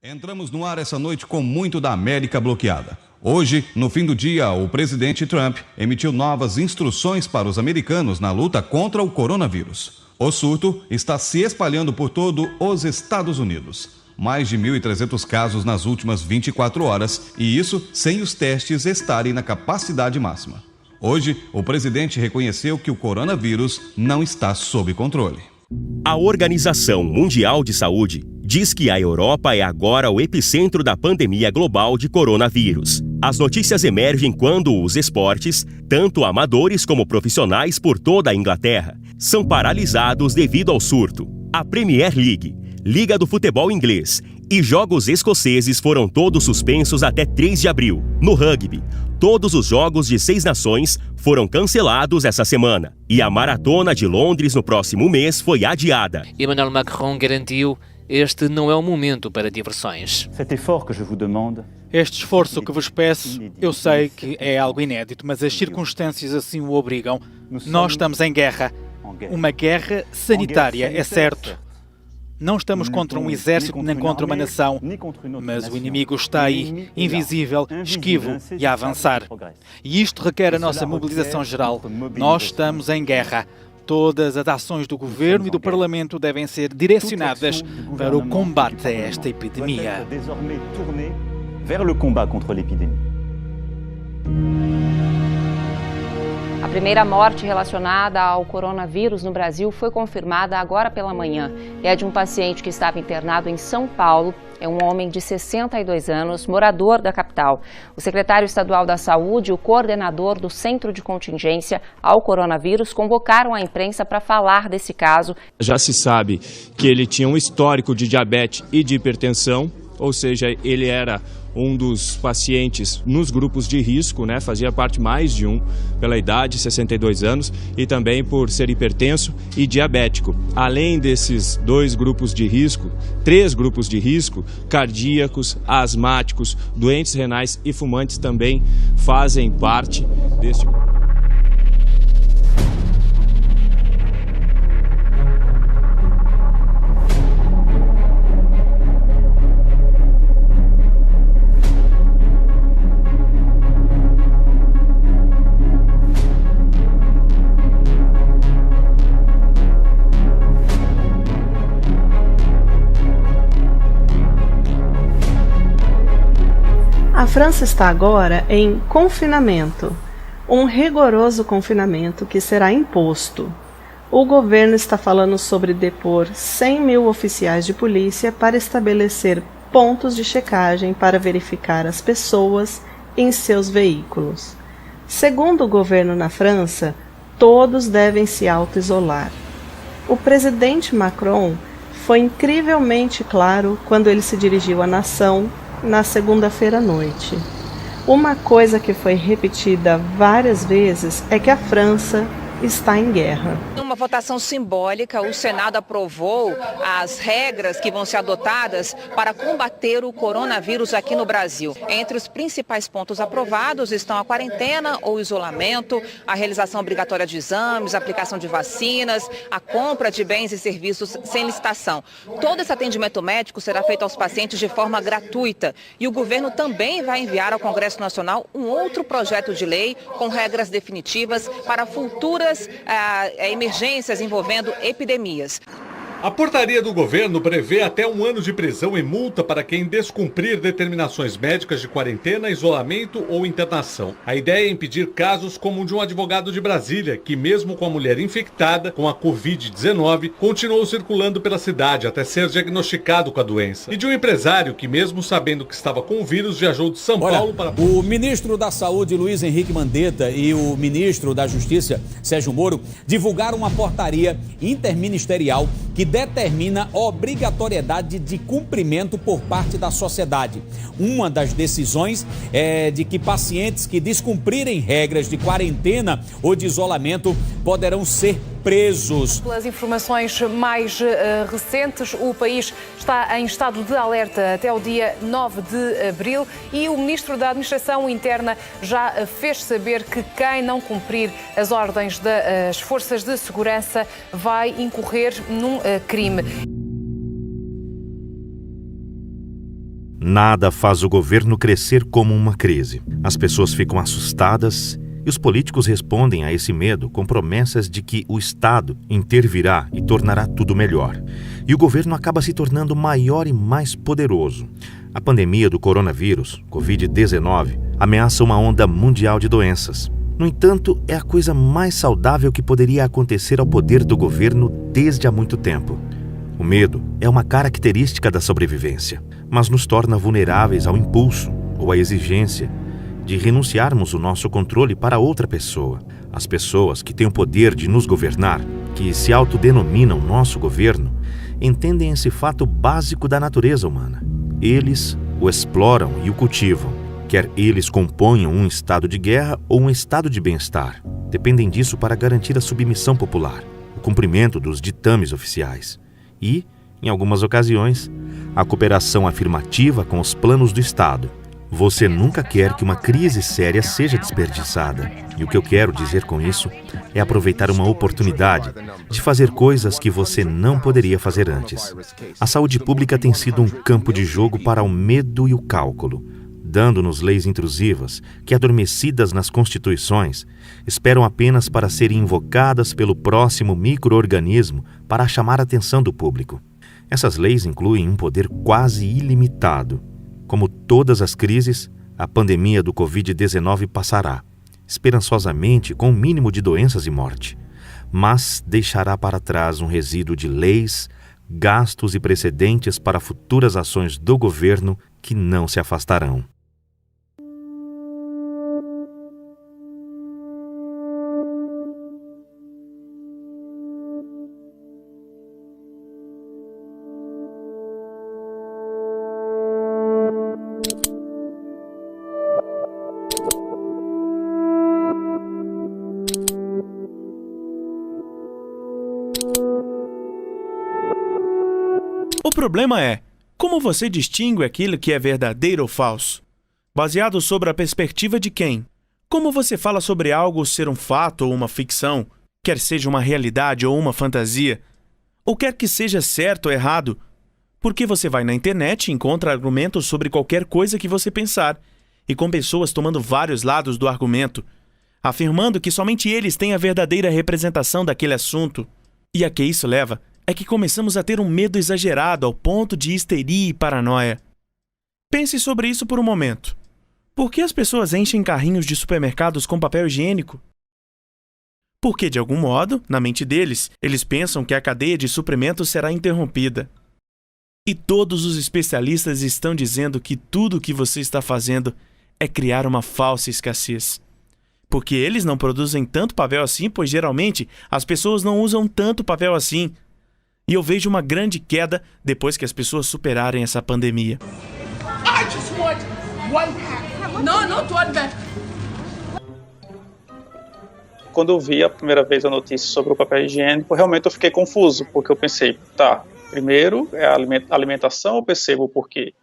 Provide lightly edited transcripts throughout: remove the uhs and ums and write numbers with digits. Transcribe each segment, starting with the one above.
Entramos no ar essa noite com muito da América bloqueada. Hoje, no fim do dia, o presidente Trump emitiu novas instruções para os americanos na luta contra o coronavírus. O surto está se espalhando por todo os Estados Unidos. Mais de 1.300 casos nas últimas 24 horas, e isso sem os testes estarem na capacidade máxima. Hoje, o presidente reconheceu que o coronavírus não está sob controle. A Organização Mundial de Saúde diz que a Europa é agora o epicentro da pandemia global de coronavírus. As notícias emergem quando os esportes, tanto amadores como profissionais por toda a Inglaterra, são paralisados devido ao surto. A Premier League, Liga do Futebol Inglês e jogos escoceses foram todos suspensos até 3 de abril. No rugby, todos os jogos de 6 nações foram cancelados essa semana. E a Maratona de Londres no próximo mês foi adiada. Emmanuel Macron garantiu: este não é o momento para diversões. Este esforço que vos peço, eu sei que é algo inédito, mas as circunstâncias assim o obrigam. Nós estamos em guerra. Uma guerra sanitária, é certo. Não estamos contra um exército nem contra uma nação, mas o inimigo está aí, invisível, esquivo e a avançar. E isto requer a nossa mobilização geral. Nós estamos em guerra. Todas as ações do governo e do parlamento devem ser direcionadas para o combate a esta epidemia. A primeira morte relacionada ao coronavírus no Brasil foi confirmada agora pela manhã. É de um paciente que estava internado em São Paulo. É um homem de 62 anos, morador da capital. O secretário estadual da Saúde e o coordenador do Centro de Contingência ao Coronavírus convocaram a imprensa para falar desse caso. Já se sabe que ele tinha um histórico de diabetes e de hipertensão, ou seja, ele era um dos pacientes nos grupos de risco, fazia parte mais de um, pela idade, 62 anos, e também por ser hipertenso e diabético. Além desses 2 grupos de risco, 3 grupos de risco, cardíacos, asmáticos, doentes renais e fumantes também fazem parte deste grupo. A França está agora em confinamento, um rigoroso confinamento que será imposto. O governo está falando sobre depor 100 mil oficiais de polícia para estabelecer pontos de checagem para verificar as pessoas em seus veículos. Segundo o governo na França, todos devem se auto-isolar. O presidente Macron foi incrivelmente claro quando ele se dirigiu à nação na segunda-feira à noite. Uma coisa que foi repetida várias vezes é que a França está em guerra. Numa votação simbólica, o Senado aprovou as regras que vão ser adotadas para combater o coronavírus aqui no Brasil. Entre os principais pontos aprovados estão a quarentena ou isolamento, a realização obrigatória de exames, a aplicação de vacinas, a compra de bens e serviços sem licitação. Todo esse atendimento médico será feito aos pacientes de forma gratuita. E o governo também vai enviar ao Congresso Nacional um outro projeto de lei com regras definitivas para futuras emergências envolvendo epidemias. A portaria do governo prevê até 1 ano de prisão e multa para quem descumprir determinações médicas de quarentena, isolamento ou internação. A ideia é impedir casos como o de um advogado de Brasília, que mesmo com a mulher infectada com a Covid-19, continuou circulando pela cidade até ser diagnosticado com a doença. E de um empresário que, mesmo sabendo que estava com o vírus, viajou de São Paulo para... O ministro da Saúde, Luiz Henrique Mandetta, e o ministro da Justiça, Sérgio Moro, divulgaram uma portaria interministerial que determina a obrigatoriedade de cumprimento por parte da sociedade. Uma das decisões é de que pacientes que descumprirem regras de quarentena ou de isolamento poderão ser presos. Pelas informações mais recentes, o país está em estado de alerta até o dia 9 de abril e o ministro da Administração Interna já fez saber que quem não cumprir as ordens das forças de segurança vai incorrer num crime. Nada faz o governo crescer como uma crise. As pessoas ficam assustadas e os políticos respondem a esse medo com promessas de que o Estado intervirá e tornará tudo melhor. E o governo acaba se tornando maior e mais poderoso. A pandemia do coronavírus, Covid-19, ameaça uma onda mundial de doenças. No entanto, é a coisa mais saudável que poderia acontecer ao poder do governo desde há muito tempo. O medo é uma característica da sobrevivência, mas nos torna vulneráveis ao impulso ou à exigência de renunciarmos o nosso controle para outra pessoa. As pessoas que têm o poder de nos governar, que se autodenominam nosso governo, entendem esse fato básico da natureza humana. Eles o exploram e o cultivam, quer eles componham um estado de guerra ou um estado de bem-estar. Dependem disso para garantir a submissão popular, o cumprimento dos ditames oficiais e, em algumas ocasiões, a cooperação afirmativa com os planos do Estado. Você nunca quer que uma crise séria seja desperdiçada. E o que eu quero dizer com isso é aproveitar uma oportunidade de fazer coisas que você não poderia fazer antes. A saúde pública tem sido um campo de jogo para o medo e o cálculo, dando-nos leis intrusivas que, adormecidas nas constituições, esperam apenas para serem invocadas pelo próximo micro-organismo para chamar a atenção do público. Essas leis incluem um poder quase ilimitado. Como todas as crises, a pandemia do Covid-19 passará, esperançosamente com um mínimo de doenças e morte, mas deixará para trás um resíduo de leis, gastos e precedentes para futuras ações do governo que não se afastarão. O problema é, como você distingue aquilo que é verdadeiro ou falso? Baseado sobre a perspectiva de quem? Como você fala sobre algo ser um fato ou uma ficção, quer seja uma realidade ou uma fantasia? Ou quer que seja certo ou errado? Porque você vai na internet e encontra argumentos sobre qualquer coisa que você pensar, e com pessoas tomando vários lados do argumento, afirmando que somente eles têm a verdadeira representação daquele assunto. E a que isso leva é que começamos a ter um medo exagerado ao ponto de histeria e paranoia. Pense sobre isso por um momento. Por que as pessoas enchem carrinhos de supermercados com papel higiênico? Porque, de algum modo, na mente deles, eles pensam que a cadeia de suprimentos será interrompida. E todos os especialistas estão dizendo que tudo o que você está fazendo é criar uma falsa escassez. Porque eles não produzem tanto papel assim, pois geralmente as pessoas não usam tanto papel assim. E eu vejo uma grande queda depois que as pessoas superarem essa pandemia. Quando eu vi a primeira vez a notícia sobre o papel higiênico, realmente eu fiquei confuso, porque eu pensei, primeiro é a alimentação, eu percebo o porquê.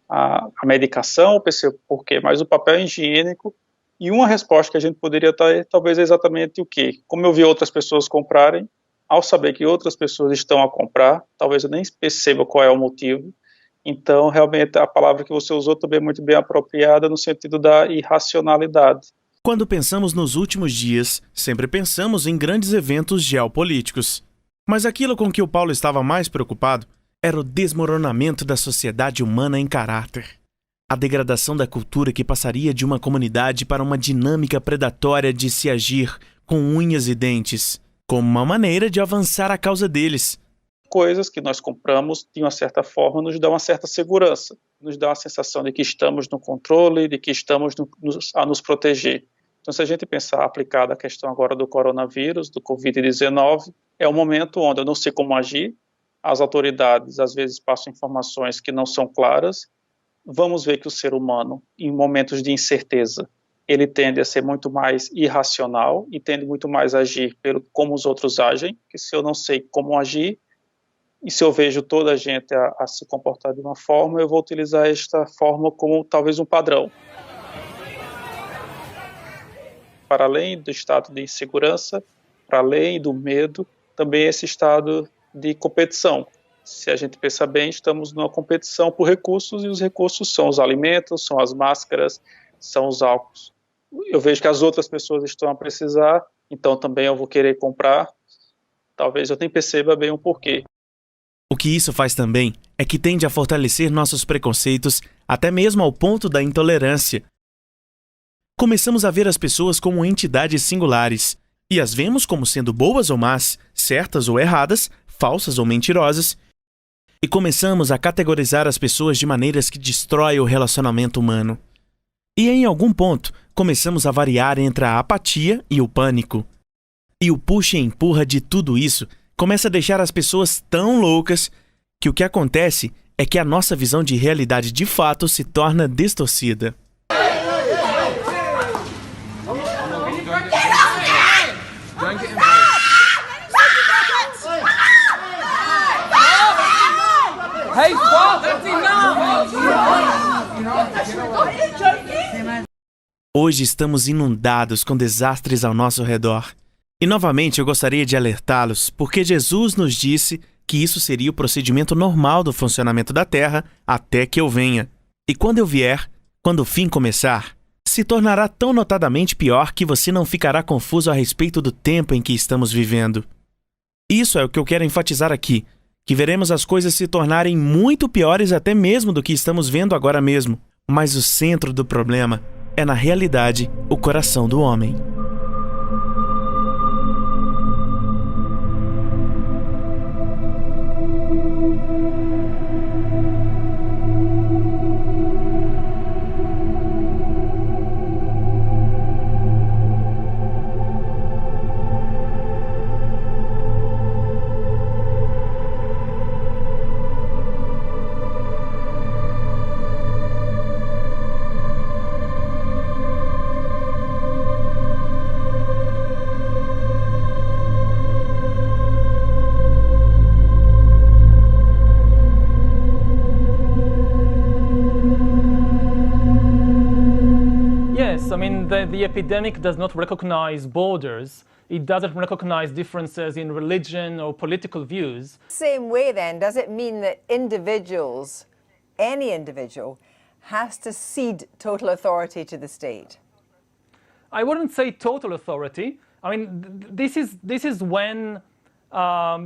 A medicação, eu percebo o porquê, mas o papel higiênico, e uma resposta que a gente poderia dar talvez é exatamente o quê? Como eu vi outras pessoas comprarem, ao saber que outras pessoas estão a comprar, talvez eu nem perceba qual é o motivo. Então, realmente, a palavra que você usou também é muito bem apropriada no sentido da irracionalidade. Quando pensamos nos últimos dias, sempre pensamos em grandes eventos geopolíticos. Mas aquilo com que o Paulo estava mais preocupado era o desmoronamento da sociedade humana em caráter. A degradação da cultura que passaria de uma comunidade para uma dinâmica predatória de se agir com unhas e dentes, como uma maneira de avançar a causa deles. Coisas que nós compramos, de uma certa forma, nos dão uma certa segurança, nos dá uma sensação de que estamos no controle, de que estamos a nos proteger. Então, se a gente pensar aplicada a questão agora do coronavírus, do Covid-19, é um momento onde eu não sei como agir, as autoridades às vezes passam informações que não são claras. Vamos ver que o ser humano, em momentos de incerteza, ele tende a ser muito mais irracional e tende muito mais a agir como os outros agem, que se eu não sei como agir, e se eu vejo toda a gente a se comportar de uma forma, eu vou utilizar esta forma como talvez um padrão. Para além do estado de insegurança, para além do medo, também esse estado de competição. Se a gente pensar bem, estamos numa competição por recursos e os recursos são os alimentos, são as máscaras, são os álcools. Eu vejo que as outras pessoas estão a precisar, então também eu vou querer comprar. Talvez eu nem perceba bem o porquê. O que isso faz também é que tende a fortalecer nossos preconceitos, até mesmo ao ponto da intolerância. Começamos a ver as pessoas como entidades singulares, e as vemos como sendo boas ou más, certas ou erradas, falsas ou mentirosas, e começamos a categorizar as pessoas de maneiras que destroem o relacionamento humano. E em algum ponto, começamos a variar entre a apatia e o pânico. E o puxa e empurra de tudo isso começa a deixar as pessoas tão loucas que o que acontece é que a nossa visão de realidade de fato se torna distorcida. Hoje estamos inundados com desastres ao nosso redor. E novamente eu gostaria de alertá-los, porque Jesus nos disse que isso seria o procedimento normal do funcionamento da Terra até que eu venha. E quando eu vier, quando o fim começar, se tornará tão notadamente pior que você não ficará confuso a respeito do tempo em que estamos vivendo. Isso é o que eu quero enfatizar aqui, que veremos as coisas se tornarem muito piores até mesmo do que estamos vendo agora mesmo. Mas o centro do problema é, na realidade, o coração do homem. The epidemic does not recognize borders. It doesn't recognize differences in religion or political views. Same way then, does it mean that individuals, any individual, has to cede total authority to the state? I wouldn't say total authority. I mean, this is when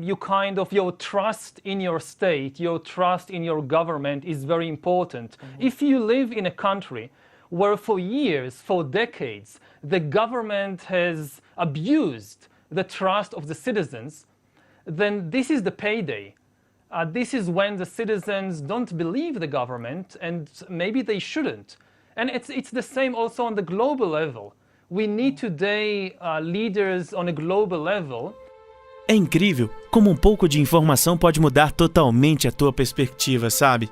you kind of, your trust in your state, your trust in your government is very important. Mm-hmm. If you live in a country where for years, for decades, the government has abused the trust of the citizens, then this is the payday. This is when the citizens don't believe the government, and maybe they shouldn't. And it's the same also on the global level. We need today leaders on a global level. É incrível como um pouco de informação pode mudar totalmente a tua perspectiva, sabe?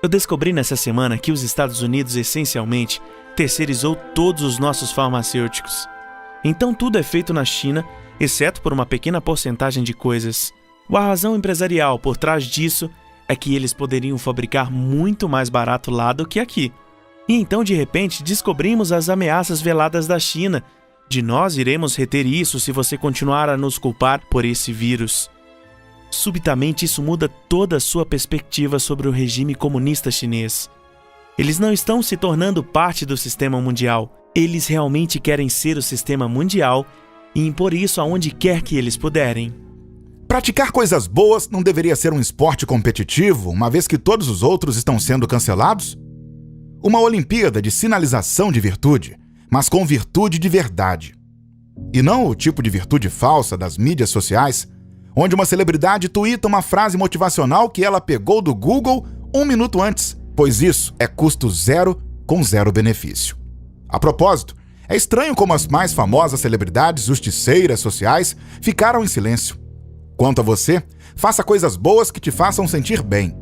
Eu descobri nessa semana que os Estados Unidos essencialmente terceirizou todos os nossos farmacêuticos. Então tudo é feito na China, exceto por uma pequena porcentagem de coisas. A razão empresarial por trás disso é que eles poderiam fabricar muito mais barato lá do que aqui. E então de repente descobrimos as ameaças veladas da China. De nós iremos reter isso se você continuar a nos culpar por esse vírus. Subitamente isso muda toda a sua perspectiva sobre o regime comunista chinês. Eles não estão se tornando parte do sistema mundial. Eles realmente querem ser o sistema mundial e impor isso aonde quer que eles puderem. Praticar coisas boas não deveria ser um esporte competitivo, uma vez que todos os outros estão sendo cancelados? Uma Olimpíada de sinalização de virtude, mas com virtude de verdade. E não o tipo de virtude falsa das mídias sociais, onde uma celebridade tuita uma frase motivacional que ela pegou do Google 1 minuto antes, pois isso é custo zero com zero benefício. A propósito, é estranho como as mais famosas celebridades justiceiras sociais ficaram em silêncio. Quanto a você, faça coisas boas que te façam sentir bem.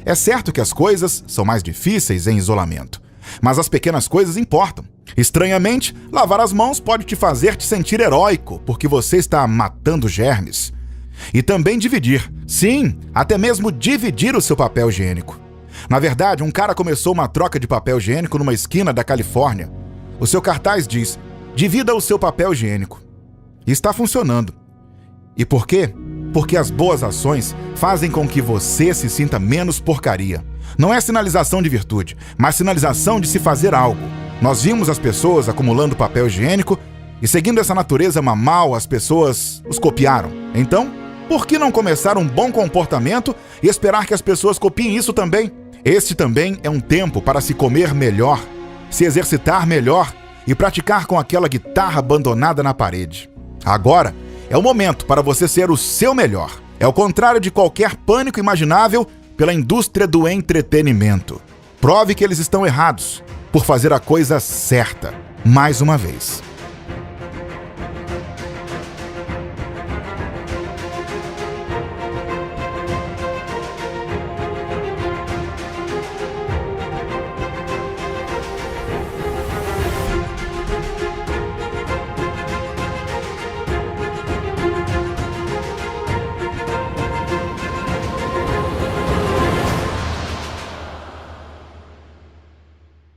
É certo que as coisas são mais difíceis em isolamento, mas as pequenas coisas importam. Estranhamente, lavar as mãos pode te fazer te sentir heróico, porque você está matando germes. E também dividir. Sim, até mesmo dividir o seu papel higiênico. Na verdade, um cara começou uma troca de papel higiênico numa esquina da Califórnia. O seu cartaz diz: divida o seu papel higiênico. E está funcionando. E por quê? Porque as boas ações fazem com que você se sinta menos porcaria. Não é sinalização de virtude, mas sinalização de se fazer algo. Nós vimos as pessoas acumulando papel higiênico e, seguindo essa natureza mamal, as pessoas os copiaram. Então, por que não começar um bom comportamento e esperar que as pessoas copiem isso também? Este também é um tempo para se comer melhor, se exercitar melhor e praticar com aquela guitarra abandonada na parede. Agora é o momento para você ser o seu melhor. É o contrário de qualquer pânico imaginável pela indústria do entretenimento. Prove que eles estão errados por fazer a coisa certa, mais uma vez.